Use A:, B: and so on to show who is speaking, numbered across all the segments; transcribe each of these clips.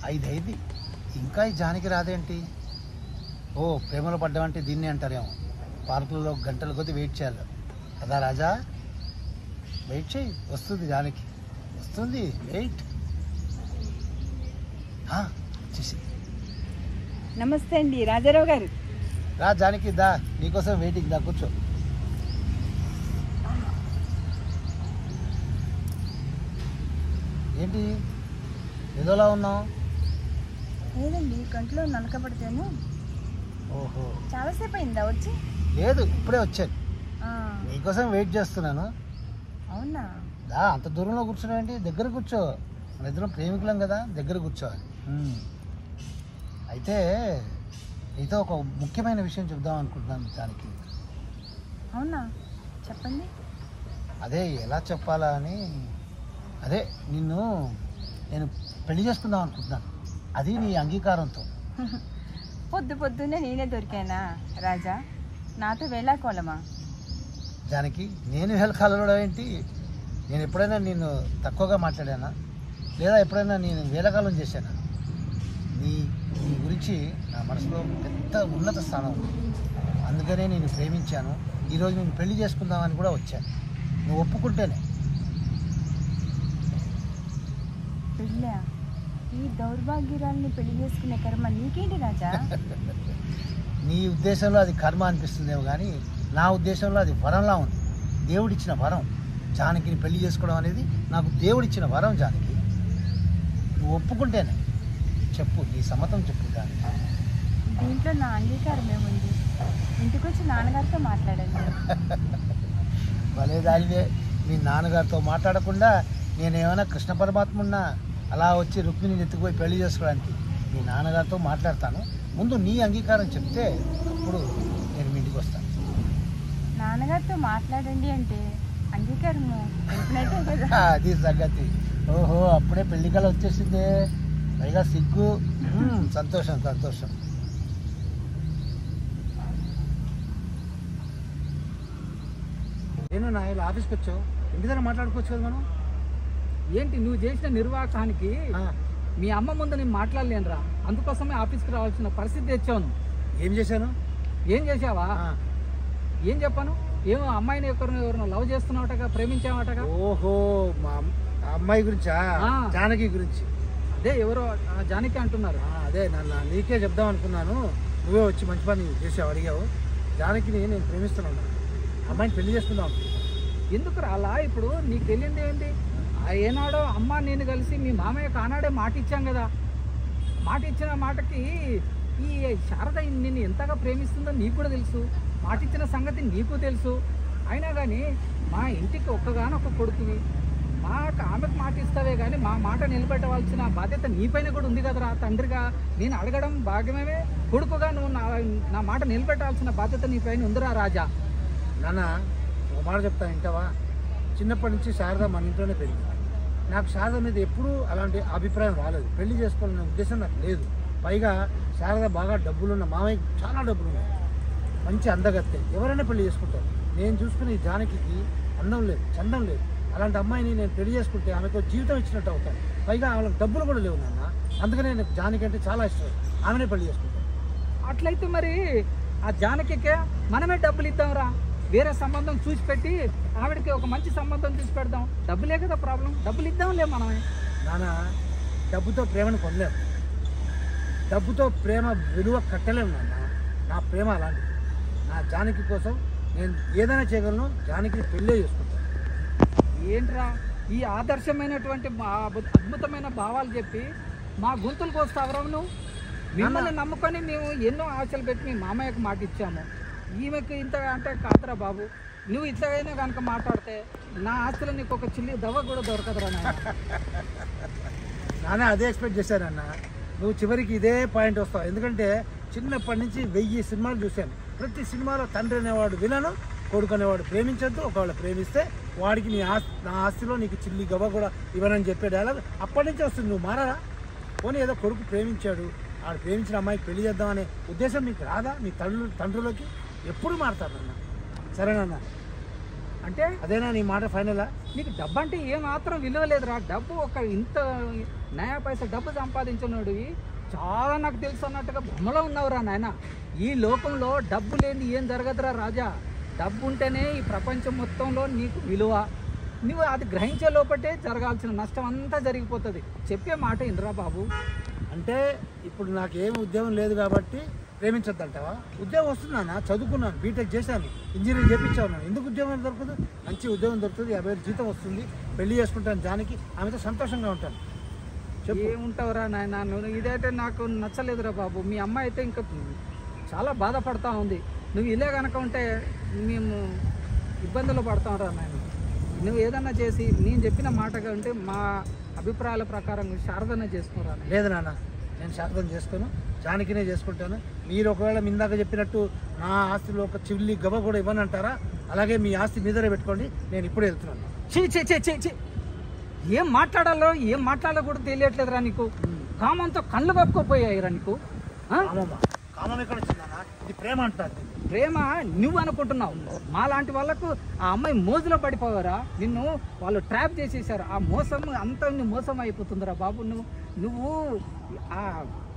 A: 5 అయింది, ఇంకా ఈ జానకి రాదేంటి? ఓ ప్రేమలో పడ్డామంటే దీన్ని అంటారేమో. పార్కులలో గంటల కొద్దీ వెయిట్ చేయాలి కదా రాజా. వెయిట్ చేయి, వస్తుంది జానకి, వస్తుంది, వెయిట్. వచ్చేసి.
B: నమస్తే అండి రాజారావు గారు.
A: రా జానకి, దా, నీకోసం వెయిటింగ్, దా కూర్చో. ఏంటి ఏదోలా ఉన్నావు?
B: లేదండి, కంట్లో నలకబడితేను.
A: ఓహో,
B: చాలాసేపు అయిందా వచ్చి?
A: లేదు, ఇప్పుడే వచ్చాను, నీకోసం వెయిట్ చేస్తున్నాను.
B: అవునా?
A: దా, అంత దూరంలో కూర్చున్నావేంటి? దగ్గర కూర్చో, మన ఇద్దరం ప్రేమికులం కదా, దగ్గర కూర్చోవాలి. అయితే నీతో ఒక ముఖ్యమైన విషయం చెప్దాం అనుకుంటున్నాను జానకి.
B: అవునా, చెప్పండి.
A: అదే ఎలా చెప్పాలా అని, అదే నేను పెళ్లి చేసుకుందాం అనుకుంటున్నాను, అది నీ అంగీకారంతో.
B: పొద్దున్నే నేనే దొరికానా రాజా? నాతో వేళాకోళమా?
A: జానకి, నేను వేళకాలలో ఏంటి? నేను ఎప్పుడైనా నేను తక్కువగా మాట్లాడానా? లేదా ఎప్పుడైనా నేను వేళకాలం చేశానా? నీ నీ గురించి నా మనసులో పెద్ద ఉన్నత స్థానం ఉంది, అందుకనే నేను ప్రేమించాను. ఈరోజు నేను పెళ్లి చేసుకుందామని కూడా వచ్చాను, నువ్వు ఒప్పుకుంటేనే.
B: పెళ్ళా? ఈ దౌర్భాగ్యురాల్ని పెళ్లి చేసుకునే కర్మ నీకేంటి రాజా?
A: నీ ఉద్దేశంలో అది కర్మ అనిపిస్తుందేమో కానీ నా ఉద్దేశంలో అది వరంలా ఉంది, దేవుడిచ్చిన వరం. జానకిని పెళ్లి చేసుకోవడం అనేది నాకు దేవుడిచ్చిన వరం. జానకి, నువ్వు ఒప్పుకుంటేనే. చెప్పు, నీ సమ్మతం చెప్పు జానకి.
B: దీంట్లో నా అంగీకారం ఏముంది? ఇంటికి వచ్చి నాన్నగారితో మాట్లాడండి.
A: భలే దానివే, మీ నాన్నగారితో మాట్లాడకుండా నేనేమైనా కృష్ణ పరమాత్మున్నా అలా వచ్చి రుక్మిణిని ఎత్తుకుపోయి పెళ్లి చేసుకోవడానికి? మీ నాన్నగారితో మాట్లాడతాను, ముందు నీ అంగీకారం చెప్తే అప్పుడు నేను మీ ఇంటికి వస్తాను.
B: నాన్నగారితో మాట్లాడండి అంటే అంగీకారము తెలిపినట్టే కదా.
A: అది సంగతి. ఓహో, అప్పుడే పెళ్లి కళ వచ్చేసిందే, పైగా సిగ్గు. సంతోషం సంతోషం. నేను నా ఇలా ఆఫీస్కి వచ్చావు, ఇంటి దగ్గర మాట్లాడుకోవచ్చు కదా మనం.
C: ఏంటి నువ్వు చేసిన నిర్వాకానికి మీ అమ్మ ముందు నేను మాట్లాడలేనురా, అందుకోసమే ఆఫీస్కి రావాల్సిన పరిస్థితి తెచ్చాను.
A: ఏం చేశాను?
C: ఏం చేసావా? ఏం చెప్పాను? ఏమో అమ్మాయిని ఎవరినో లవ్ చేస్తున్నావటగా, ప్రేమించావటగా.
A: ఓహో, మా అమ్మాయి గురించా? జానకి గురించి.
C: అదే ఎవరో జానకి అంటున్నారు.
A: అదే నీకే చెప్దాం అనుకున్నాను, నువ్వే వచ్చి మంచి పని చేసావు, అడిగావు. జానకిని నేను ప్రేమిస్తున్నాను, అమ్మాయిని పెళ్లి చేసుకుందాం.
C: ఎందుకు రాలా? ఇప్పుడు నీకు తెలియంది ఏంటి? ఏనాడో అమ్మ నేను కలిసి మీ మామయ్యకు ఆనాడే మాట ఇచ్చాం కదా. మాట ఇచ్చిన మాటకి ఈ శారద నిన్ను ఎంతగా ప్రేమిస్తుందో నీకు కూడా తెలుసు, మాట ఇచ్చిన సంగతి నీకు తెలుసు. అయినా కానీ మా ఇంటికి ఒక్కగానొక్క కొడుకువి, ఆమెకు మాట ఇస్తావే కానీ మా మాట నిలబెట్టవలసిన బాధ్యత నీపైన కూడా ఉంది కదరా. తండ్రిగా నేను అడగడం భాగ్యమే, కొడుకుగా నువ్వు నా మాట నిలబెట్టాల్సిన బాధ్యత నీపైన ఉందిరా రాజా.
A: నాన్న, ఒక మాట చెప్తాను, వింటావా? చిన్నప్పటి నుంచి శారద మన ఇంట్లోనే పెరిగింది. నాకు శారద మీద ఎప్పుడూ అలాంటి అభిప్రాయం రాలేదు, పెళ్లి చేసుకోవాలనే ఉద్దేశం నాకు లేదు. పైగా శారద బాగా డబ్బులున్న, మామయ్యకి చాలా డబ్బులు ఉన్నాయి, మంచి అందగత్తే, ఎవరైనా పెళ్లి చేసుకుంటారు. నేను చూసుకుని జానకి అందం లేదు, చందం లేదు. అలాంటి అమ్మాయిని నేను పెళ్లి చేసుకుంటే ఆమెకు జీవితం ఇచ్చినట్టు అవుతాను. పైగా ఆమెకు డబ్బులు కూడా లేవు నాన్న, అందుకనే నాకు జానకి అంటే చాలా ఇష్టం, ఆమెనే పెళ్లి చేసుకుంటాను.
C: అట్లయితే మరి ఆ జానకికే మనమే డబ్బులు ఇద్దాంరా, వేరే సంబంధం చూసి పెట్టి ఆవిడకి ఒక మంచి సంబంధం చూసి పెడదాం. డబ్బులే కదా ప్రాబ్లం, డబ్బులు ఇద్దాంలే మనమే.
A: నాన్న, డబ్బుతో ప్రేమను కొనలేము, డబ్బుతో ప్రేమ విలువ కట్టలేము నాన్న. నా ప్రేమ అలాంటిది, నా జానకి కోసం నేను ఏదైనా చేయగలను, జానకిని పెళ్ళే చేసుకుంటాను.
C: ఏంట్రా ఈ ఆదర్శమైనటువంటి అద్భుతమైన భావాలు చెప్పి మా గొంతులకు వస్తావరా నువ్వు? మిమ్మల్ని నమ్ముకొని మేము ఎన్నో ఆశలు పెట్టి మీ మామయ్యకు మాట ఇచ్చాము, ఈమెకు ఇంత అంటే కాదురా బాబు. నువ్వు ఇంతకైనా కనుక మాట్లాడితే నా ఆస్తులు నీకు ఒక చిల్లి దవ్వ కూడా దొరకదురా
A: నాన్న. అదే ఎక్స్పెక్ట్ చేశానన్న, నువ్వు చివరికి ఇదే పాయింట్ వస్తావు. ఎందుకంటే చిన్నప్పటి నుంచి 1000 సినిమాలు చూశాను, ప్రతి సినిమాలో తండ్రి అనేవాడు విలను, కొడుకు అనేవాడు ప్రేమించద్దు, ఒకవేళ ప్రేమిస్తే వాడికి నా ఆస్తిలో నీకు చిల్లి గవ్వ కూడా ఇవ్వనని చెప్పే డైలాగ్ అప్పటి నుంచి వస్తుంది. నువ్వు మారారా? పోనీ ఏదో కొడుకు ప్రేమించాడు, ఆడు ప్రేమించిన అమ్మాయికి పెళ్లి చేద్దామనే ఉద్దేశం మీకు రాదా? మీ తండ్రులకి ఎప్పుడు మారుతారన్న? సరేనన్నా,
C: అంటే
A: అదేనా నీ మాట ఫైనలా?
C: నీకు డబ్బు అంటే ఏమాత్రం విలువ లేదురా. డబ్బు ఒక ఇంత నయా పైసా డబ్బు సంపాదించినోడు చాలా నాకు తెలుసు అన్నట్టుగా భ్రమలో ఉన్నావురా నాయన. ఈ లోకంలో డబ్బు లేని ఏం జరగదురా రాజా. డబ్బు ఉంటేనే ఈ ప్రపంచం మొత్తంలో నీకు విలువ. నువ్వు అది గ్రహించే లోపటే జరగాల్సిన నష్టం అంతా జరిగిపోతుంది. చెప్పే మాట ఇంద్రా బాబు.
A: అంటే ఇప్పుడు నాకు ఏం ఉద్యోగం లేదు కాబట్టి ప్రేమించొద్దంటావా? ఉద్యోగం వస్తున్నానా, చదువుకున్నాను, బీటెక్ చేశాను, ఇంజనీరింగ్ చేయించాను. ఎందుకు ఉద్యోగం దొరకదు? మంచి ఉద్యోగం దొరుకుతుంది, 50,000 జీతం వస్తుంది, పెళ్లి చేసుకుంటాను, జానికి ఆమెతో సంతోషంగా ఉంటాను.
C: ఏముంటావురా నాయన నువ్వు? ఇదైతే నాకు నచ్చలేదురా బాబు. మీ అమ్మ అయితే ఇంకా చాలా బాధపడతా ఉంది. నువ్వు ఇలే కనుక ఉంటే మేము ఇబ్బందులు పడతాంరా నాయన. నువ్వు ఏదన్నా చేసి నేను చెప్పిన మాటగా ఉంటే మా అభిప్రాయాల ప్రకారం శారదనే చేసుకోరా.
A: లేదు నాన్న, నేను శారదం చేసుకోను, జానకినే చేసుకుంటాను. మీరు ఒకవేళ ఇందాక చెప్పినట్టు నా ఆస్తిలో ఒక చిల్లి గవ్వ కూడా ఇవ్వనంటారా? అలాగే మీ ఆస్తి మీదనే పెట్టుకోండి, నేను ఇప్పుడే వెళ్తున్నాను.
C: చీ ఏం మాట్లాడాలో ఏం మాట్లాడాలో కూడా తెలియట్లేదురా నీకు. కామంతో కళ్ళు కప్పుకోపోయాయిరా నీకు.
A: కామం ఎక్కడ వచ్చిందన్నా? ఇది ప్రేమ అంటారు.
C: ప్రేమ నువ్వు అనుకుంటున్నావు. మా లాంటి వాళ్ళకు ఆ అమ్మాయి మోజులో పడిపోవారా. నిన్ను వాళ్ళు ట్రాప్ చేసేసారు. ఆ మోసం అంతా మోసం అయిపోతుందిరా బాబు. నువ్వు ఆ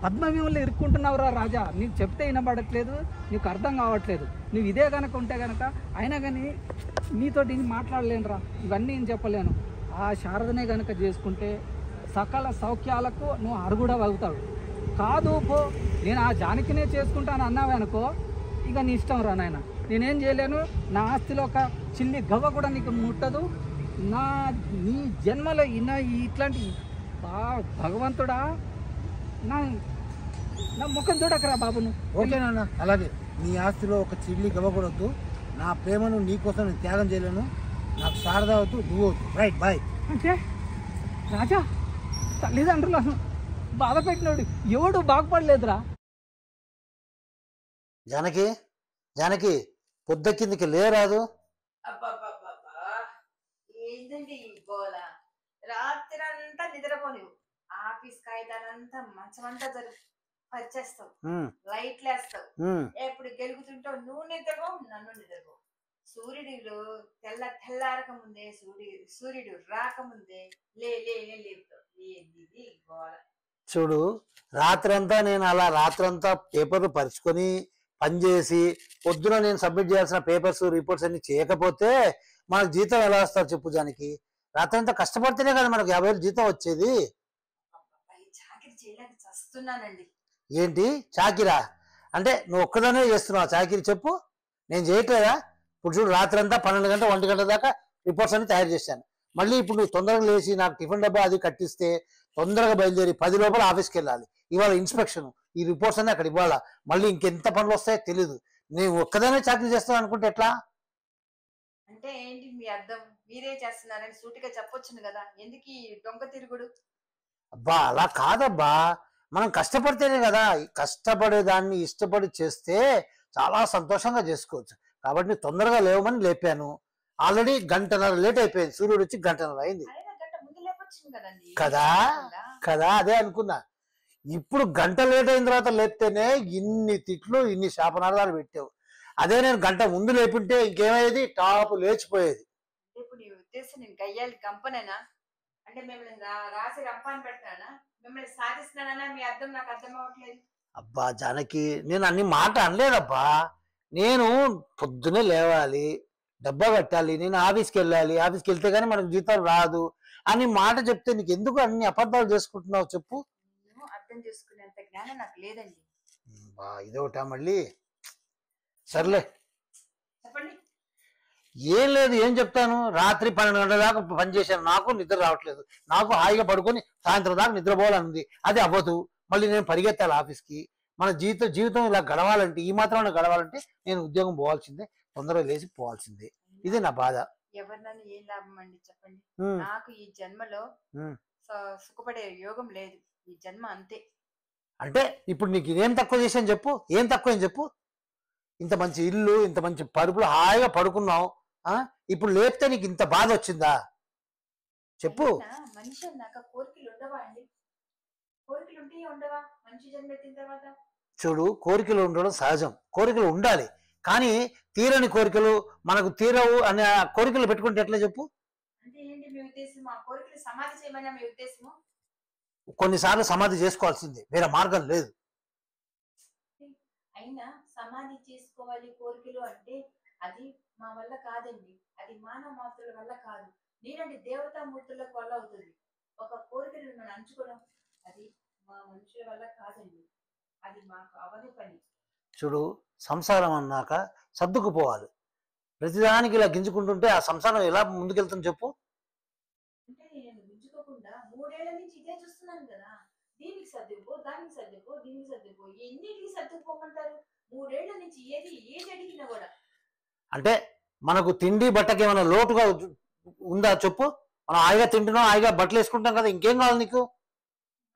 C: పద్మవ్యూహంలో ఇరుక్కుంటున్నావురా రాజా. నీకు చెప్తే వినబడట్లేదు, నీకు అర్థం కావట్లేదు. నువ్వు ఇదే కనుక ఉంటే కనుక అయినా కానీ నీతోటి మాట్లాడలేనురా. ఇవన్నీ నేను చెప్పలేను. ఆ శారదనే కనుక చేసుకుంటే సకల సౌఖ్యాలకు నువ్వు అరుగుడా అవుతావు. కాదు పో, నేను ఆ జానకినే చేసుకుంటాను అన్నావే అనుకో, ఇక నీ ఇష్టం రా నాయన. నేనేం చేయలేను. నా ఆస్తిలో ఒక చిల్లి గవ్వ కూడా నీకు ముట్టదు. నీ జన్మలో ఇట్లాంటి భగవంతుడా నా ముఖం చూడకరా బాబు నువ్వు.
A: ఓకేనా? అలాగే నీ ఆస్తిలో ఒక చిల్లి గవ్వ కూడా వద్దు. నా ప్రేమను నీకోసం నేను త్యాగం చేయలేను. నాకు శారద వద్దు, నువ్వు వద్దు. Right, bye.
C: అంటే రాజా తల్లిదండ్రులను బాధ పెట్టినోడు ఎవడు బాగుపడలేదురా.
A: జానకి పొద్దు కిందకి లేరాదు.
B: ఏంటండి గోల? రాత్రి అంతా నిద్రపోని, ఆఫీస్ కాగితాలంతా మంచమంతా పరిచేస్తావు, లైట్లు వేస్తావు, ఎప్పుడు గెలుగుతుంటావు. నువ్వు నిద్రపో, నన్ను నిద్రపో. సూర్యుడు తెల్లారక ముందే సూర్యుడు రాకముందే లేపుతావు. ఏంది గోల?
A: చూడు, రాత్రంతా నేను అలా రాత్రంతా పేపర్లు పరుచుకొని పనిచేసి పొద్దున నేను సబ్మిట్ చేయాల్సిన పేపర్స్ రిపోర్ట్స్ అన్ని చేయకపోతే మనకు జీతం ఎలా వస్తారు చెప్పు జానకి? రాత్రంతా కష్టపడితేనే కదా మనకు 50,000 జీతం వచ్చేది.
B: చాకరీ చేయలేక చస్తున్నానండి.
A: ఏంటి చాకిరా? అంటే నువ్వు ఒక్కదానే చేస్తున్నావు చాకిరి? చెప్పు, నేను చేయట్లేదా? ఇప్పుడు చూడు, రాత్రంతా 12 గంటల 1 గంట దాకా రిపోర్ట్స్ అన్ని తయారు చేశాను. మళ్ళీ ఇప్పుడు నువ్వు తొందరగా లేచి నాకు టిఫిన్ డబ్బా అది కట్టిస్తే తొందరగా బయలుదేరి 10 లోపల ఆఫీస్కి వెళ్ళాలి. ఇవాళ ఇన్స్పెక్షన్, ఈ రిపోర్ట్స్ అన్ని అక్కడ ఇవ్వాలా. మళ్ళీ ఇంకెంత పనులు వస్తాయో తెలీదు. నేను ఒక్కదానే చాకరీ చేస్తాను అనుకుంటే ఎట్లా?
B: అంటే ఏంటి మీ అర్థం? మీరే చేస్తున్నారని సూటిగా చెప్పొచ్చును కదా, ఎందుకు ఈ దొంగ తిరుగుడు?
A: అబ్బా అలా కాదబ్బా, మనం కష్టపడితేనే కదా. కష్టపడేదాన్ని ఇష్టపడి చేస్తే చాలా సంతోషంగా చేసుకోవచ్చు. కాబట్టి తొందరగా లేవమని లేపాను. ఆల్రెడీ 1.5 గంట లేట్ అయిపోయింది. సూర్యుడు వచ్చి 1.5 గంట అయింది కదా. అదే అనుకున్నా. ఇప్పుడు 1 గంట లేట్ అయిన తర్వాత లేపితేనే ఇన్ని తిట్లు, ఇన్ని శాపనార్థాలు పెట్టావు. అదే నేను 1 గంట ముందు లేపుంటే ఇంకేమయ్యేది? టాప్ లేచిపోయేది.
B: ఇప్పుడు నీ ఉద్దేశం నేను గయ్యాలి గంపనేనా? అంటే మిమ్మల్ని రాసి రంపాన్ని పెడతానా? మిమ్మల్ని సాధిస్తున్నానా? మీ అర్థం నాకు అర్థం అవ్వట్లేదు.
A: అబ్బా జానకి, నేను అన్ని మాట అనలేదబ్బా. నేను పొద్దునే లేవాలి, డబ్బా కట్టాలి, నేను ఆఫీస్కి వెళ్ళాలి, ఆఫీస్కి వెళ్తే కానీ మనకు జీతం రాదు అని మాట చెప్తే నీకు ఎందుకు అన్ని అబద్ధాలు చేసుకుంటున్నావు చెప్పు?
B: అర్థం చేసుకునేంత జ్ఞానం నాకు లేదండి.
A: ఇదొకటా మళ్ళీ? సర్లే
B: చెప్పండి.
A: ఏం లేదు, ఏం చెప్తాను. రాత్రి 12 గంటల దాకా పనిచేశాను, నాకు నిద్ర రావట్లేదు. నాకు హాయిగా పడుకొని సాయంత్రం దాకా నిద్రపోవాలనుంది, అది అవ్వదు. మళ్ళీ నేను పరిగెత్తాలి ఆఫీస్కి. మన జీవితం ఇలా గడవాలంటే, ఈ మాత్రం గడవాలంటే నేను ఉద్యోగం పోవాల్సిందే, తొందరగా లేచి పోవాల్సిందే. ఇది నా బాధ.
B: ఎవరినైనా ఏం లాభం అండి చెప్పండి? నాకు ఈ జన్మలో సుఖపడే యోగం లేదు. ఈ జన్మ అంతే.
A: అంటే ఇప్పుడు నీకు ఇదేం తక్కువ చేశాను చెప్పు? ఏం తక్కువ అని చెప్పు? ఇంత మంచి ఇల్లు, ఇంత మంచి పరుపులు, హాయిగా పడుకున్నావు. ఇప్పుడు లేపితే నీకు ఇంత బాధ వచ్చిందా చెప్పు?
B: మనిషి అన్నాక కోరికలు ఉండవా అండి? కోరికలు ఉంటే ఉండవా మనిషి జన్మ ఎత్తిన తర్వాత?
A: చూడు, కోరికలు ఉండడం సహజం, కోరికలు ఉండాలి.
D: కానీ తీరని కోరికలు మనకు తీరవు అనే కోరికలు పెట్టుకుంటే ఎట్లా చెప్పు?
B: అంటే ఏంటి మీ ఉద్దేశం? ఆ కోరికలు సమాధి చేయమన్నా మీ ఉద్దేశము?
D: కొన్నిసార్లు సమాధి చేసుకోవాల్సిందే, వేరే మార్గం లేదు.
B: అయినా సమాధి చేసుకోవాలి కోరికలు అంటే అది మా వల్ల కాదండి. అది మానవ మాత్రుల వల్ల కాదు. నేనంటే దేవతామూర్తులకు వల్ల అవుతుంది. ఒక కోరికను మనం అంచుకోవడం అది మా మనుషుల వల్ల కాదండి. అది మాకు అవని పని.
D: చూడు, సంసారం అన్నాక సర్దుకుపోవాలి. ప్రతిదానికి ఇలా గింజుకుంటుంటే ఆ సంసారం ఎలా ముందుకెళ్తుంది చెప్పు?
B: అంటే నేను గుంజుకోకుండా 3 ఏళ్ల నుంచి ఇదే చూస్తున్నాను కదా. దీనికి సర్దుకుపో, దానికి సర్దుకో, దీనికి సర్దుకో, ఎన్నిటికి సర్దుకుపోమంటారు? 3 ఏళ్ల నుంచి ఏది అడిగినా కూడా.
D: అంటే మనకు తిండి బట్టకి ఏమైనా లోటుగా ఉందా చెప్పు? మనం హాయిగా తింటున్నాం, హాయిగా బట్టలు వేసుకుంటాం కదా, ఇంకేం కావాలి నీకు?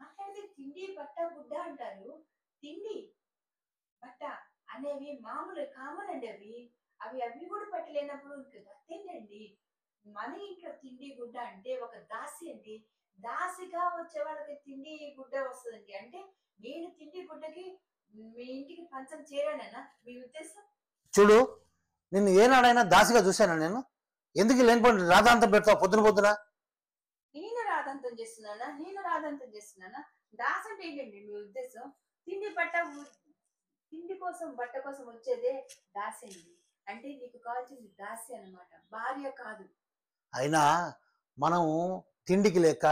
B: మాట్లాడితే తిండి బట్ట గుడ్డ అంటారు. తిండి బట్ట అనేవి మామూలు కామన్ అండి. అవి కూడా పట్టలేనప్పుడు ఏంటండి? మన ఇంట్లో తిండి గుడ్డ అంటే ఒక దాసి అండి. దాసిగా వచ్చే వాళ్ళకి తిండి గుడ్డ వస్తుందండి. అంటే నేను తిండి గుడ్డకి మీ ఇంటికి పంచం చేరానన్నా మీ ఉద్దేశం?
D: చూడు, నిన్ను ఏనాడైనా దాసిగా చూశాను నేను? ఎందుకు లేనిపోయి రాధాంతం పెడతావు పొద్దున పొద్దున?
B: నేను రాదంతం చేస్తున్నానా? దాస్ అంటే ఏంటండి మీ ఉద్దేశం? తిండి కోసం బట్ట కోసం వచ్చేదే దాసి అండి. అంటే నీకు కావాల్సింది దాసి అన్నమాట, భార్య కాదు.
D: అయినా మనం తిండికి లేక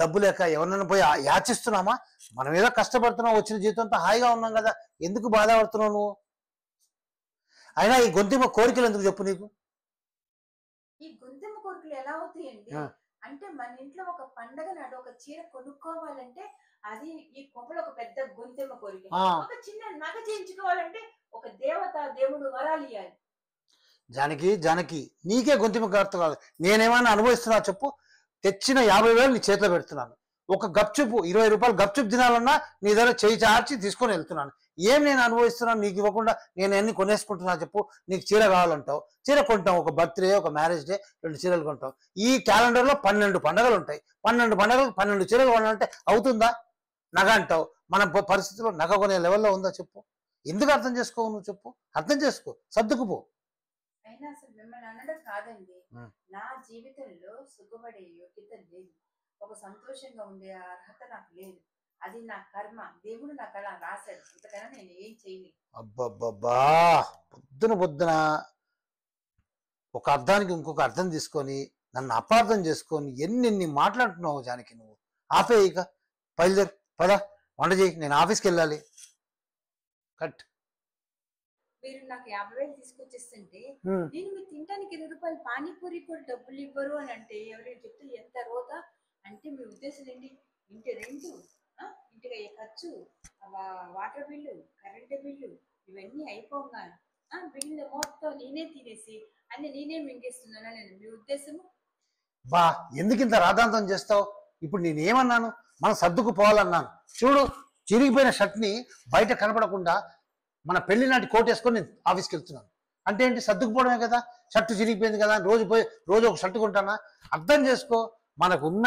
D: డబ్బు లేక ఎవరినైనా పోయి యాచిస్తున్నామా? మనం ఏదో కష్టపడుతున్నాం, వచ్చిన జీతంతో హాయిగా ఉన్నాం కదా, ఎందుకు బాధపడుతున్నావు నువ్వు? అయినా ఈ గొంతుమ కోరికలు ఎందుకు చెప్పు నీకు?
B: ఈ గొంతెమ్మ కోరికలు ఎలా అవుతాయండి? అంటే మన ఇంట్లో ఒక పండగ నాడు ఒక చీర కొనుక్కోవాలంటే అది ఈ కొంపలో ఒక పెద్ద గొంతెమ్మ కోరిక. ఒక చిన్న నగ చేయించుకోవాలంటే ఒక దేవుడు వరాలు ఇవ్వాలి.
D: జానకి నీకే గొంతుమ కర్త కాదు. నేనేమైనా అనుభవిస్తున్నా చెప్పు? తెచ్చిన 50,000 నీ చేతిలో పెడుతున్నాను. ఒక గప్చుపు 20 రూపాయలు గప్చుప్ తినాలన్నా నీ దగ్గర చేయి చార్చి తీసుకొని వెళ్తున్నాను. ఏం నేను అనుభవిస్తున్నాను నీకు ఇవ్వకుండా? నేను ఎన్ని కొనేసుకుంటున్నా చెప్పు? నీకు చీర కావాలంటావు, చీర కొంటావు. ఒక బర్త్డే, ఒక మ్యారేజ్ డే, 2 చీరలు కొంటావు. ఈ క్యాలెండర్లో 12 పండుగలు ఉంటాయి. 12 పండుగలు 12 చీరలు కొనాలంటే అవుతుందా? నగ అంటావు. మన పరిస్థితిలో నగ కొనే లెవెల్లో ఉందా చెప్పు? ఎందుకు అర్థం చేసుకోవు నువ్వు చెప్పు? అర్థం చేసుకో, సర్దుకుపో.
B: అయినా అసలు మిమ్మల్ని అనడం కాదండి. నా జీవితంలో సుఖపడే యోగ్యత లేదు. ఒక సంతోషంగా ఉండే అర్హత నాకు లేదు. అది నా కర్మ. దేవుడు నాకు అలా రాశాడు. ఇంతకైనా నేను ఏం చేయలేదు.
D: అబ్బబ్బబ్బా, పొద్దున ఒక అర్థానికి ఇంకొక అర్థం తీసుకొని నన్ను అపార్థం చేసుకొని ఎన్ని మాట్లాడుతున్నావు జానకి. నువ్వు ఆపే, ఇక బయలుదేరు, పద వంట చేయి, నేను ఆఫీస్కి వెళ్ళాలి. కట్.
B: మీరు నాకు 50,000 తీసుకొచ్చేస్తుంటే నేను మీరు తినడానికి 20 రూపాయలు పానీపూరి కూడా డబ్బులు ఇవ్వరు అని అంటే ఎవరైనా చెప్తే ఎంత రోదా? అంటే మీ ఉద్దేశం ఏంటి? ఇంటి రెంటు, ఇంటికి అయ్యే ఖర్చు, వాటర్ బిల్లు, కరెంటు బిల్లు ఇవన్నీ అయిపోగా బిల్లు మొత్తం నేనే తినేసి అన్ని నేనే మింగేస్తున్నానా నేను మీ ఉద్దేశము?
D: బా, ఎందుకు ఇంత రాద్ధాంతం చేస్తావు? ఇప్పుడు నేనేమన్నాను? మనం సర్దుకుపోవాలన్నాను. చూడు, చిరిగిపోయిన షర్ట్ని బయట కనపడకుండా మన పెళ్లి నాటి కోట్ వేసుకొని నేను ఆఫీస్కి వెళ్తున్నాను. అంటే ఏంటి? సర్దుకుపోవడమే కదా. షర్టు చిరిగిపోయింది కదా, రోజు ఒక షర్టు కొంటానా? అర్థం చేసుకో. మనకున్న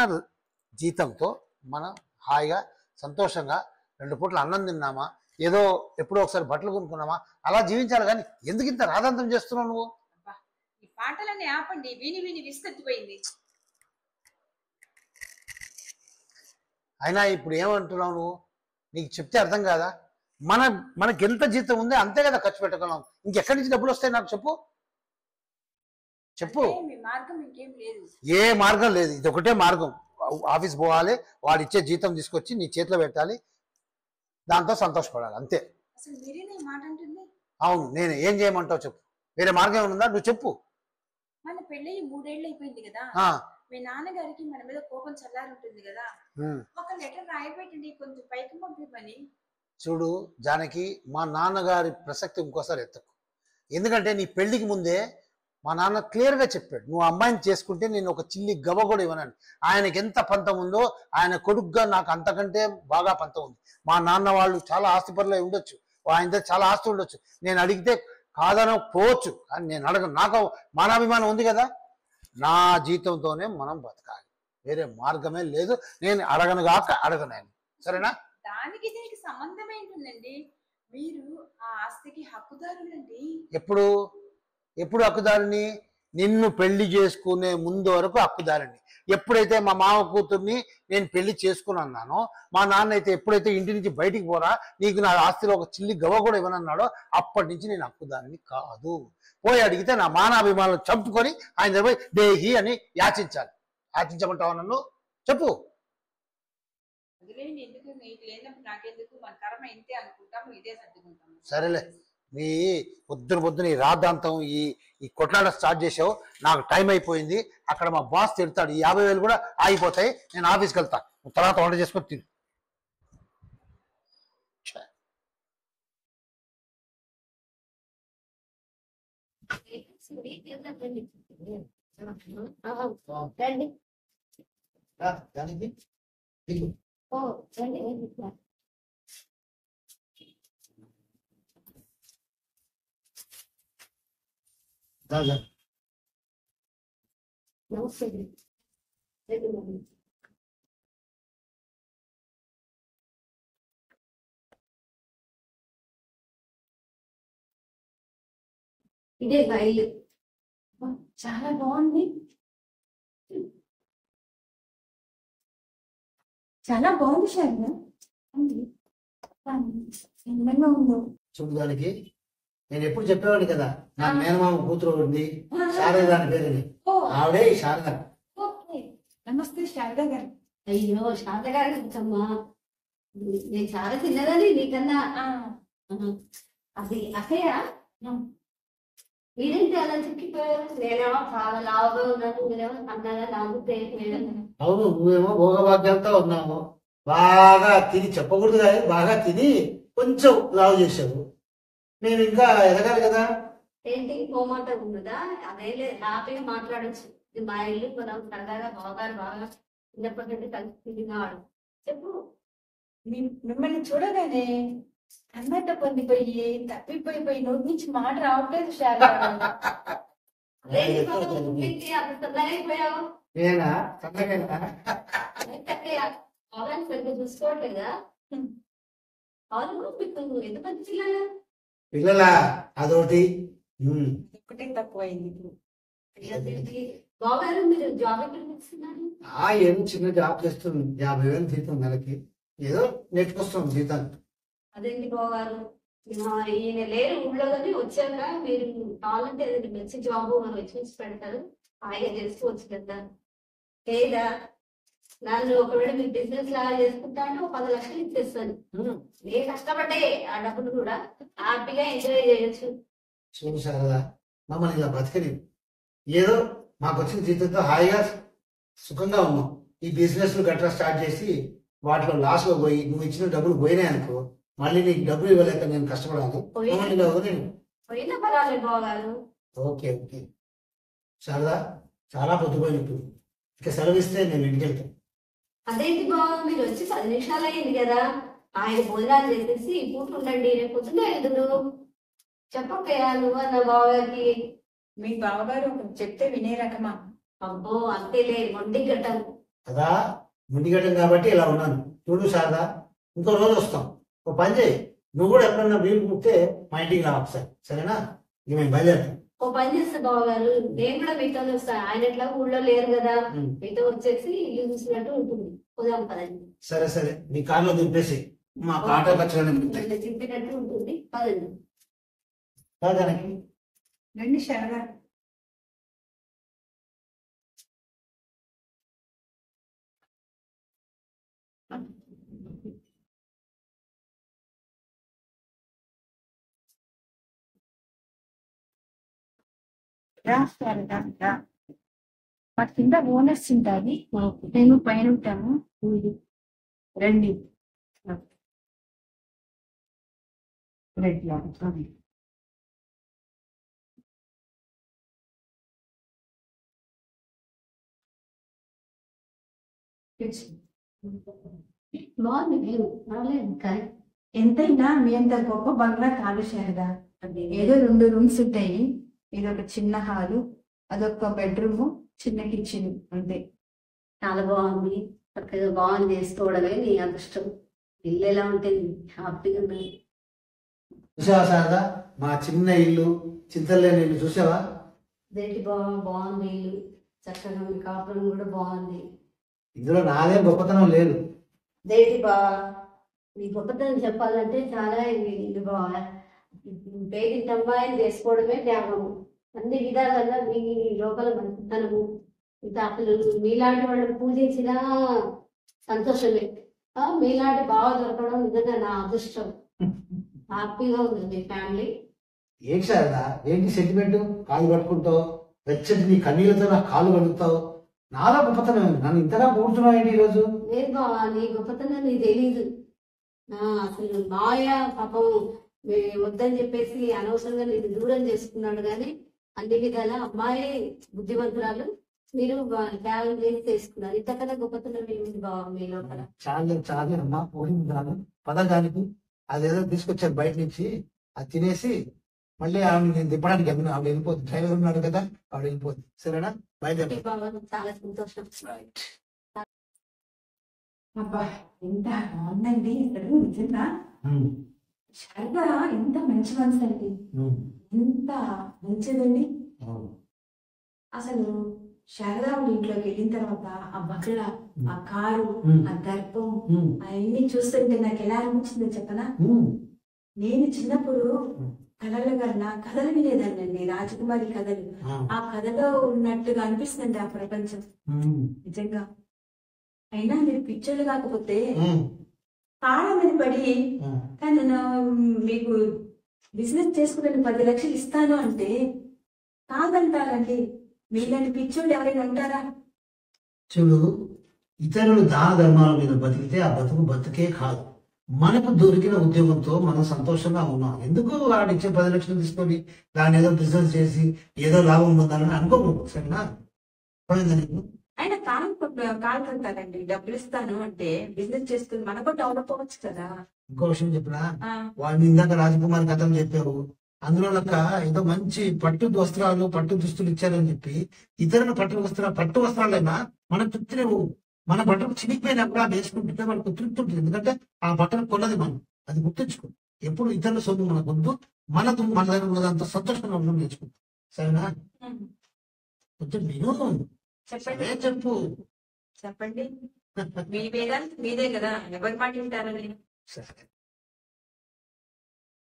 D: జీతంతో మనం హాయిగా సంతోషంగా 2 పూట్ల అన్నం తిన్నామా, ఏదో ఎప్పుడో ఒకసారి బట్టలు కొనుక్కున్నామా, అలా జీవించాలి. కానీ ఎందుకు ఇంత రాద్ధాంతం చేస్తున్నావు నువ్వు?
B: ఈ పాటలన్నీ ఆపండి. విని విసుకొచ్చిపోయింది.
D: అయినా ఇప్పుడు ఏమంటున్నావు నువ్వు? నీకు చెప్తే అర్థం కాదా? మనకి ఎంత జీతం ఉందో అంతే కదా ఖర్చు పెట్టగలం. ఇంకెక్కడి నుంచి డబ్బులు వస్తాయి నాకు చెప్పు? ఏ మార్గం లేదు, ఇది ఒకటే మార్గం. ఆఫీస్ పోవాలి, వాడు ఇచ్చే జీతం తీసుకొచ్చి నీ చేతిలో పెట్టాలి, దాంతో సంతోషపడాలి, అంతే. అవును, నేను ఏం చేయమంటావు చెప్పు? వేరే మార్గం ఏమైనా ఉందా? నువ్వు చెప్పు.
B: మన పెళ్ళి 3 ఏళ్ళు అయిపోయింది కదా. మీ నాన్నగారికి మన మీద కోపం చల్లారి ఉంటుంది కదా. ఒక లెటర్ రాయబెట్టండి, కొంచెం పైకి పంపిమని.
D: చూడు జానకి, మా నాన్నగారి ప్రసక్తి ఇంకోసారి ఎత్తకు. ఎందుకంటే నీ పెళ్లికి ముందే మా నాన్న క్లియర్గా చెప్పాడు, నువ్వు అమ్మాయిని చేసుకుంటే నేను ఒక చిల్లి గవ్వ కూడా ఇవ్వనని. ఆయనకి ఎంత పంతం ఉందో ఆయన కొడుకుగా నాకు అంతకంటే బాగా పంతం ఉంది. మా నాన్న వాళ్ళు చాలా ఆస్తిపరులై ఉండొచ్చు, ఆయన దగ్గర చాలా ఆస్తి ఉండొచ్చు, నేను అడిగితే కాదనకపోవచ్చు. కానీ నేను అడగను, నాకు మానాభిమానం ఉంది కదా. నా జీతంతోనే మనం బతకాలి, వేరే మార్గమే లేదు. నేను అడగను గాక అడగను, సరేనా?
B: దానికి దీనికి సంబంధం ఏంటుందండి? మీరు ఆ ఆస్తికి హక్కుదారులండి.
D: ఎప్పుడు ఎప్పుడు హక్కుదారిని? నిన్ను పెళ్లి చేసుకునే ముందు వరకు హక్కుదారిని. ఎప్పుడైతే మా మామ కూతుర్ని నేను పెళ్లి చేసుకుని అన్నానో, మా నాన్న అయితే ఎప్పుడైతే ఇంటి నుంచి బయటికి పోరా, నీకు నా ఆస్తిలో ఒక చిల్లి గవ్వ కూడా ఇవ్వనన్నాడో, అప్పటి నుంచి నేను హక్కుదారిని కాదు. పోయి అడిగితే నా మానాభిమానులు చంపుకొని ఆయన దగ్గర పోయి దేహి అని యాచించాలి. యాచించమంటావా నన్ను? చెప్పు.
B: వదిలేయండి, ఎందుకు నీకు లేనప్పుడు నాకెందుకు, మన కర్మ ఇంతే అనుకుంటాము, ఇదే సర్దుకుంటాము.
D: సరేలే, నీ పొద్దున ఈ రాద్ధాంతం ఈ ఈ కొట్లాట స్టార్ట్ చేసావు. నాకు టైం అయిపోయింది. అక్కడ మా బాస్ తిడతాడు. ఈ 50,000 కూడా ఆగిపోతాయి. నేను ఆఫీస్కి వెళ్తా. తర్వాత వంట చేసుకొని తిను.
E: ఇదే రైలు చాలా బాగుంది. చాలా బాగుంది శారద. అందంగా ఉందో.
D: చూడడానికి నేను ఎప్పుడు చెప్పేవాడిని కదా, నా మేనమామ కూతురు ఉంది శారద దాని పేరుని. ఆవిడే శారద.
B: నమస్తే శారద గారు.
E: అయ్యో శారద గారు అమ్మా, నేను చాలా తిన్నదని నీకన్నా. అది అక్కయ్య, మీరేంటి అలా చిక్కిపోయారు? నేనేమో చాలా లావుగా ఉన్నాను, మీరేమో అన్నగా లాగుతాను.
D: అవును, నువ్వేమో భోగభాగ్యంతో ఉన్నావు. బాగా తిని, చెప్పకూడదు కానీ బాగా తిని కొంచెం లావు చేసావు. నేను ఇంకా ఎదగాలి కదా.
E: ఏంటి కోమాట ఉన్నదా? అదే లేదు, హ్యాపీగా మాట్లాడచ్చు. ఇది మా ఇల్లు, మనం సరదాగా బాగా చిన్నప్పటి నుండి కలిసి తిరిగినాడు. చెప్పు.
B: మిమ్మల్ని చూడగానే అన్నట్టు పొందిపోయి తప్పిపోయిపోయి నోటి నుంచి మాట రావట్లేదు శారద.
E: అంత తొందరైపోయావు.
D: నేనా చక్కగా
E: అవన్నీ సరిగ్గా చూసుకోవట్లేదా? అవును, మీకు ఎంతమంది పిల్లలు?
D: పిల్లలా? అదొకటి.
B: ఒక్కటే తక్కువ అయింది ఇప్పుడు.
E: బాగారు మీరు జాబ్ ఎక్కడ చేస్తున్నారు?
D: ఏం చిన్న జాబ్ చేస్తుంది. 50,000 జీతం నెలకి. ఏదో నెట్టుకొస్తుంది జీతం.
E: అదేంటి బాగారు, ఈయన లేరు ఊళ్ళో, కానీ వచ్చాక మీరు కావాలంటే మంచి జాబ్ మనం వచ్చి పెడతారు, ఆయన చేసుకోవచ్చు కదా. లేదా నన్ను ఒకవేళ మీరు బిజినెస్ లాగా చేసుకుంటా అంటే 10 లక్షలు ఇచ్చేస్తాను. నేను కష్టపడ్డే ఆ డబ్బులు కూడా హ్యాపీగా ఎంజాయ్ చేయొచ్చు.
D: చూడు శారదా, మమ్మల్ని ఇలా బతకని ఏదో మాకు వచ్చిన జీతంతో హాయిగా సుఖంగా ఉన్నాం. ఈ బిజినెస్లు గట్రా స్టార్ట్ చేసి వాటిలో లాస్లో పోయి నువ్వు ఇచ్చిన డబ్బులు పోయినాయి అనుకో, మళ్ళీ నీకు డబ్బులు ఇవ్వలేక నేను కష్టపడాలి.
E: పోయినా పర్వాలేదు బాగారు.
D: ఓకే ఓకే శారదా, చాలా పొద్దుపోయినట్టు. ఇక సెలవిస్తే నేను ఇంటికి వెళ్తాను.
E: అదేంటి బాగా, మీరు వచ్చి 10 నిమిషాలు అయింది కదా. ఆయన భోజనాలు చేసేసి పూట ఉండండి, రేపు పొద్దున్న ఎదురు చెప్పక్కయ్యా నువ్వు అన్న బావగారికి.
B: మీ బావగారు చెప్తే వినే రకమా?
E: అబ్బో అంతేలే, మొండి గట్టం
D: కదా, ముందుగట్టం కాబట్టి ఇలా ఉన్నాను. చూడు శారదా, ఇంకో రోజు వస్తాం. ఒక పని చేయి, నువ్వు కూడా ఎప్పుడన్నా వీలు కుడితే మా ఇంటికి రా ఒకసారి, సరేనా? ఇక మేము బయలుదేరుతాం.
E: ఓ పని చేస్తే బావగారు, నేను కూడా మీతోనే వస్తాను. ఆయన ఎట్లా ఊళ్ళో లేరు కదా, మీతో వచ్చేసి ఇల్లు చూసినట్టు ఉంటుంది. పోదాం పదండి.
D: సరే సరే, నీ కార్లో దింపేసి మా ఆట ఖర్చులు
E: దింపినట్టు ఉంటుంది, పదండి.
D: కాదానికి
B: రండి శారద. మా కింద ఓనర్స్ ఉంటుంది, నేను పైన ఉంటాను. రండి.
E: బాగుంది మీరు, రాలేదు కానీ
B: ఎంతైనా మీ అంత గొప్ప బంగ్లా కాదు శారద. ఏదో 2 రూమ్స్ ఉంటాయి, ఇదొక చిన్న హాలు, అదొక బెడ్రూమ్, చిన్న కిచెన్, అంతే.
E: చాలా బాగుంది, చక్కగా బాగుంది చేసుకోవడమే నీ అదృష్టం. ఇల్లు ఎలా ఉంటుంది, హ్యాపీగా ఉంది.
D: చూసావా శారదా, మా చిన్న ఇల్లు, చింతలేని ఇల్లు చూసావా?
E: దేటి బాగుంది ఇల్లు, చక్కగా ఉంది, కాపురం కూడా బాగుంది.
D: ఇందులో నాదే గొప్పతనం లేదు.
E: దేటి బావా, నీ గొప్పతనం చెప్పాలంటే చాలా ఇది బావా. పేదింటి అమ్మాయిని చేసుకోవడమే త్యాగము. అన్ని విధాలుగా మీ లోపల మంచితనము, ఇంకా అసలు మీలాంటి వాళ్ళని పూజించినా సంతోషమే. మీలాంటి బావ దొరకడం నిజంగా నా అదృష్టం. హ్యాపీగా ఉంది మీ ఫ్యామిలీ.
D: ఏంటి శారదా, ఏంటి సెంటిమెంట్? కాలు పట్టుకుంటావు, వెచ్చటి నీ కన్నీళ్ళతో నా కాలు కడుగుతావు. నాలా గొప్పతనం ఉంది, నన్ను ఇంతగా పొగుడుతున్నావు ఏంటి ఈరోజు?
E: లేదు బావా, నీ గొప్పతనం నీకు తెలీదు. అసలు మాయ పాపం వద్దని చెప్పేసి అనవసరంగా నీకు దూరం చేసుకున్నాడు, కానీ అన్ని విధాల అమ్మాయి బుద్ధిమంతురాలు, మీరు త్యాగం చేసి చేసుకున్నారు. ఇంతకన్నా గొప్పతనం ఏమిటి బావా మీ లోపల?
D: చాలే చాలే అమ్మా, పోయిందాను పదగానికి. అదేదో తీసుకొచ్చాను బయట నుంచి, అది తినేసి మళ్ళీ ఆవిడ నేను దింపడానికి వెళ్ళిన, ఆవిడ వెళ్ళిపోద్ది. డ్రైవర్ ఉన్నాడు కదా, ఆవిడ వెళ్ళిపోద్ది. సరేనా, బయలుదేరి.
E: బావా చాలా సంతోషం.
B: అబ్బా ఎంత బాగుందండి ఇక్కడ. నిజంగా శారద ఎంత మంచి మనసు అండి, ఎంత మంచిదండి. అసలు శారదా ఇంట్లోకి వెళ్ళిన తర్వాత ఆ బగల, ఆ కారు, ఆ దర్పం అవన్నీ చూస్తుంటే నాకు ఎలా అనిపించిందో చెప్పనా? నేను చిన్నప్పుడు కథలు కన్నా కథలు వినేదాన్ని, రాజకుమారి కథలు. ఆ కథలో ఉన్నట్టుగా అనిపిస్తుంది ఆ ప్రపంచం నిజంగా. అయినా మీరు పిక్చర్లు కాకపోతే కాళ్ళ మీద పడి కానీ మీకు బిజినెస్ చేసుకుని 10 లక్షలు ఇస్తాను అంటే కాదంటారండి. మీలాంటి పిచ్చోళ్ళు ఎవరైనా ఉంటారా?
D: చూడు, ఇతరులు దాన ధర్మాల మీద బతికితే ఆ బతుకు బతుకే కాదు. మనకు దొరికిన ఉద్యోగంతో మనం సంతోషంగా ఉన్నాం. ఎందుకు వాడు ఇచ్చే 10 లక్షలు తీసుకొని దాన్ని ఏదో బిజినెస్ చేసి ఏదో లాభం పొందాలని అనుకోకూడదు. సరేనా, నీకు
B: ఆయన కాలుతుంటారండి. డబ్బులు ఇస్తాను అంటే బిజినెస్ చేసుకుని మనకు డెవలప్ అవ్వచ్చు కదా.
D: ఇంకో విషయం చెప్పినా, వాడిని ఇందాక రాజకుమారి కథలు చెప్పావు, అందులో ఏదో మంచి పట్టు వస్త్రాలు, పట్టు దుస్తులు ఇచ్చారని చెప్పి ఇతరుల పట్టు వస్త్రాలైనా మనం తృప్తినే, మన బట్టలు చినిగిపోయినప్పుడు ఆ వేసుకుంటుంటే మనకు తృప్తి ఉంటుంది. ఎందుకంటే ఆ బట్టలు కొన్నది మనం, అది గుర్తుంచుకో. ఎప్పుడు ఇతరుల సొమ్ము మనకు వద్దు, మన దగ్గర ఉన్నదంత సంతోషంగా ఉండడం నేర్చుకుంటాం. సరేనా, కొంచెం నేను
B: చెప్పండి.
D: చెప్పు
B: చెప్పండి. మీ వేదాలు మీదే కదా, ఎవరి మాట వింటారని.
D: సరే,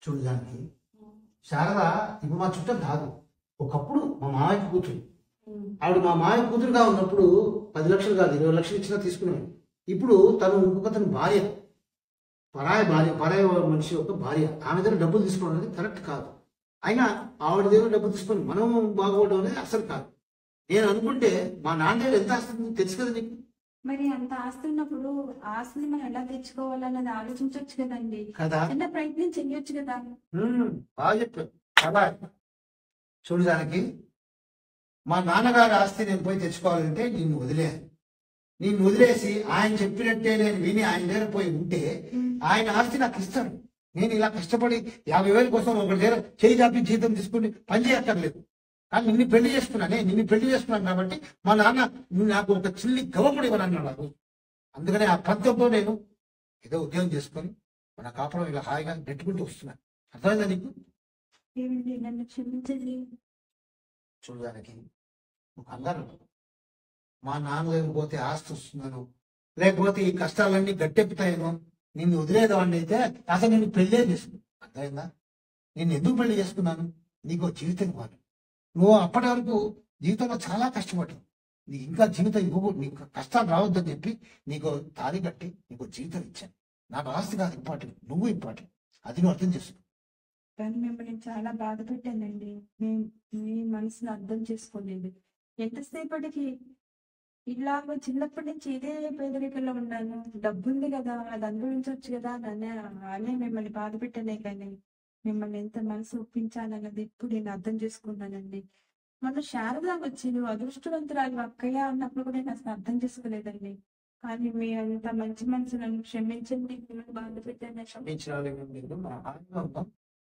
D: చూడడానికి శారద ఇప్పుడు మా చుట్టం కాదు, ఒకప్పుడు మా మామయ్య కూతురు. ఆవిడ మా మామయ్య కూతురుగా ఉన్నప్పుడు 10 లక్షలు కాదు 20 లక్షలు ఇచ్చినా తీసుకునేవాడు. ఇప్పుడు తను ఇంకొకతను భార్య, పరాయ మనిషి యొక్క భార్య. ఆమె దగ్గర డబ్బులు తీసుకోవడం అనేది కరెక్ట్ కాదు. అయినా ఆవిడ దగ్గర డబ్బులు తీసుకొని మనం బాగోవడం అనేది అసలు కాదు. నేను అనుకుంటే మా నాన్న దగ్గర ఎంత ఆస్తుంది తెలుసు కదా నీకు.
B: మరి అంత ఆస్తి ఉన్నప్పుడు ఆస్తిని మనం ఎలా తెచ్చుకోవాలన్నది ఆలోచించవచ్చు కదండి.
D: కదా,
B: చిన్న ప్రయత్నం చెయ్యొచ్చు కదా.
D: బాగా చెప్పావు కదా. చూడడానికి మా నాన్నగారి ఆస్తి నేను పోయి తెచ్చుకోవాలంటే నిన్ను వదిలేసి ఆయన చెప్పినట్టే నేను విని ఆయన దగ్గర పోయి ఉంటే ఆయన ఆస్తి నాకు ఇస్తాడు. నేను ఇలా కష్టపడి 50,000 కోసం ఒకటి దగ్గర చేయి చాపి జీతం తీసుకుని పని చేయక్కర్లేదు. కానీ నిన్ను పెళ్లి చేసుకున్నాను కాబట్టి మా నాన్న నాకు ఒక చిల్లి గవ్వపడి ఇవ్వనన్నాడు. అందుకనే ఆ పంతంతో నేను ఏదో ఉద్యోగం చేసుకొని మన కాపురం ఇలా హాయిగా నెట్టుకుంటూ వస్తున్నాను. అర్థమైందా నీకు?
B: నన్ను క్షమించండి.
D: చూడడానికి నువ్వు కంగారు, మా నాన్న దగ్గర పోతే ఆస్తి వస్తుందను, లేకపోతే ఈ కష్టాలన్నీ గట్టెక్కుతాయేమో నిన్ను వదిలేదాన్ని అయితే అసలు నేను పెళ్ళే చేసుకున్నాను. అర్థమైందా? నేను ఎందుకు పెళ్లి చేసుకున్నాను? నీకు జీవితం కాదు. నువ్వు అప్పటి వరకు జీవితంలో చాలా కష్టపడ్డావు. నీకు ఇంకా జీవితం నీకు కష్టాలు రావద్దని చెప్పి నీకు తాళి కట్టి నీకు జీవితం ఇచ్చాను. నాకు ఆస్తి కాదు ఇంపార్టెంట్, నువ్వు ఇంపార్టెంట్. అది నువ్వు అర్థం చేసుకో.
B: కానీ మిమ్మల్ని చాలా బాధ పెట్టానండి. మీ మనసును అర్థం చేసుకోలేదు. ఎంతసేపటికి ఇలాగ చిన్నప్పటి నుంచి ఇదే పేదరికంలో ఉన్నాను. డబ్బు ఉంది కదా, అది అనుభవించవచ్చు కదా అనే మిమ్మల్ని బాధ పెట్టానే, కానీ మిమ్మల్ని ఎంత మనసు ఒప్పించాలన్నది ఇప్పుడు నేను అర్థం చేసుకున్నానండి. మొన్న శారద వచ్చి నువ్వు అదృష్టవంతురాలు అక్కయ్య అన్నప్పుడు కూడా నేను అసలు అర్థం చేసుకోలేదండి. కానీ మీ అంత మంచి మనసు నన్ను క్షమించండి. మిమ్మల్ని బాధ పెట్టాను.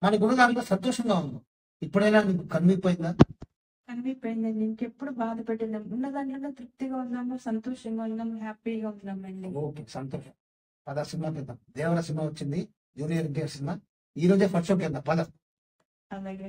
D: మనకున్న దాంట్లో సంతోషంగా ఉందాం. ఇప్పుడైనా నీకు కనిపిపోయిందా?
B: కనిపిపోయిందండి. ఇంకెప్పుడు బాధ పెట్టలేము. ఉన్న దాంట్లో తృప్తిగా ఉన్నాము, సంతోషంగా ఉన్నాము, హ్యాపీగా ఉన్నామండి.
D: ఓకే, సంతోషం. పద సినిమా పెద్దాం. దేవర సినిమా వచ్చింది, జూనియర్ ఎన్టీఆర్ సినిమా. ఈ రోజే ఫస్ట్ షోకి వెళ్దాం పద.
B: అలాగే